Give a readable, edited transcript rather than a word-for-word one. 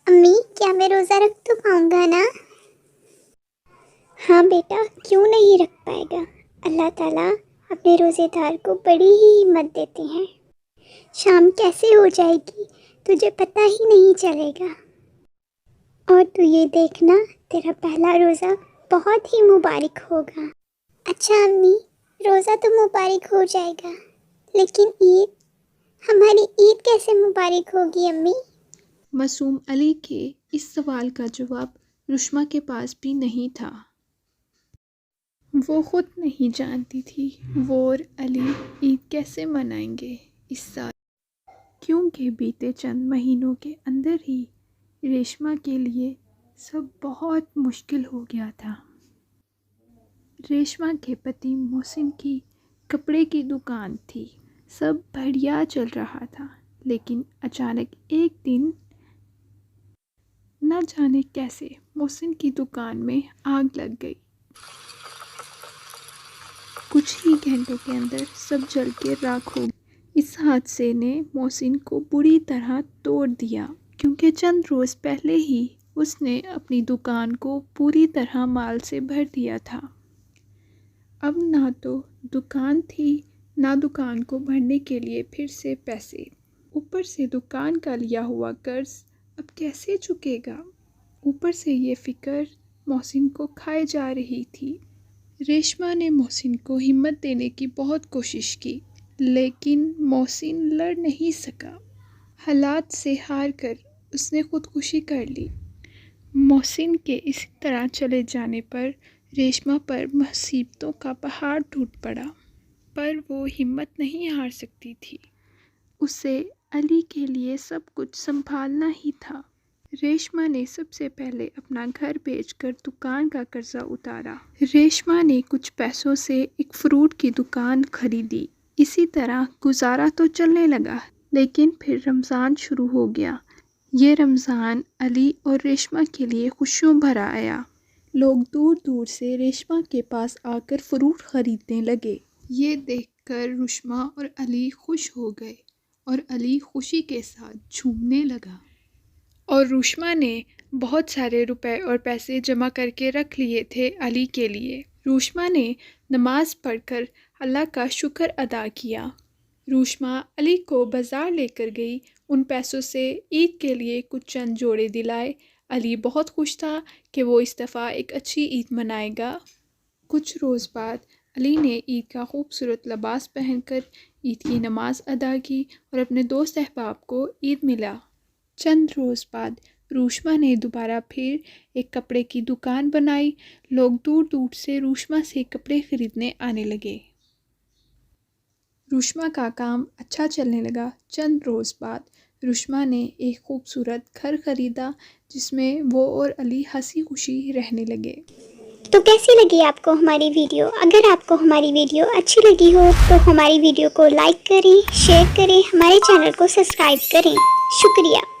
امی کیا میں روزہ رکھ تو پاؤں گا نا؟ ہاں بیٹا، کیوں نہیں رکھ پائے گا؟ اللہ تعالیٰ اپنے روزے دار کو بڑی ہی ہمت دیتے ہیں۔ شام کیسے ہو جائے گی تجھے پتہ ہی نہیں چلے گا، اور تو یہ دیکھنا تیرا پہلا روزہ بہت ہی مبارک ہوگا۔ اچھا امی، روزہ تو مبارک ہو جائے گا، لیکن عید، ہماری عید کیسے مبارک ہوگی امی؟ معصوم علی کے اس سوال کا جواب رشما کے پاس بھی نہیں تھا۔ وہ خود نہیں جانتی تھی وہ اور علی عید کیسے منائیں گے اس سال، کیونکہ بیتے چند مہینوں کے اندر ہی ریشما کے لیے سب بہت مشکل ہو گیا تھا۔ ریشما کے پتی محسن کی کپڑے کی دکان تھی، سب بڑھیا چل رہا تھا، لیکن اچانک ایک دن نہ جانے کیسے محسن کی دکان میں آگ لگ گئی۔ کچھ ہی گھنٹوں کے اندر سب جل کے راکھ ہو گئی۔ اس حادثے نے محسن کو بری طرح توڑ دیا، کیونکہ چند روز پہلے ہی اس نے اپنی دکان کو پوری طرح مال سے بھر دیا تھا۔ اب نہ تو دکان تھی، نہ دکان کو بھرنے کے لیے پھر سے پیسے، اوپر سے دکان کا لیا ہوا قرض اب کیسے چکے گا؟ اوپر سے یہ فکر محسن کو کھائے جا رہی تھی۔ ریشما نے محسن کو ہمت دینے کی بہت کوشش کی، لیکن محسن لڑ نہیں سکا۔ حالات سے ہار کر اس نے خودکشی کر لی۔ محسن کے اسی طرح چلے جانے پر ریشما پر مصیبتوں کا پہاڑ ٹوٹ پڑا، پر وہ ہمت نہیں ہار سکتی تھی۔ اسے علی کے لیے سب کچھ سنبھالنا ہی تھا۔ ریشما نے سب سے پہلے اپنا گھر بیچ کر دکان کا قرضہ اتارا۔ ریشما نے کچھ پیسوں سے ایک فروٹ کی دکان خریدی۔ اسی طرح گزارا تو چلنے لگا، لیکن پھر رمضان شروع ہو گیا۔ یہ رمضان علی اور ریشما کے لیے خوشیوں بھرا آیا۔ لوگ دور دور سے ریشما کے پاس آ کر فروٹ خریدنے لگے۔ یہ دیکھ کر رشما اور علی خوش ہو گئے، اور علی خوشی کے ساتھ جھومنے لگا۔ اور رشما نے بہت سارے روپے اور پیسے جمع کر کے رکھ لیے تھے علی کے لیے۔ رشما نے نماز پڑھ کر اللہ کا شکر ادا کیا۔ رشما علی کو بازار لے کر گئی، ان پیسوں سے عید کے لیے کچھ چند جوڑے دلائے۔ علی بہت خوش تھا کہ وہ اس دفعہ ایک اچھی عید منائے گا۔ کچھ روز بعد علی نے عید کا خوبصورت لباس پہن کر عید کی نماز ادا کی اور اپنے دوست احباب کو عید ملا۔ چند روز بعد رشما نے دوبارہ پھر ایک کپڑے کی دکان بنائی۔ لوگ دور دور سے رشما سے کپڑے خریدنے آنے لگے۔ رشما کا کام اچھا چلنے لگا۔ چند روز بعد رشما نے ایک خوبصورت گھر خریدا، جس میں وہ اور علی ہنسی خوشی رہنے لگے۔ تو کیسی لگی آپ کو ہماری ویڈیو؟ اگر آپ کو ہماری ویڈیو اچھی لگی ہو تو ہماری ویڈیو کو لائک کریں، شیئر کریں، ہمارے چینل کو سبسکرائب کریں۔ شکریہ۔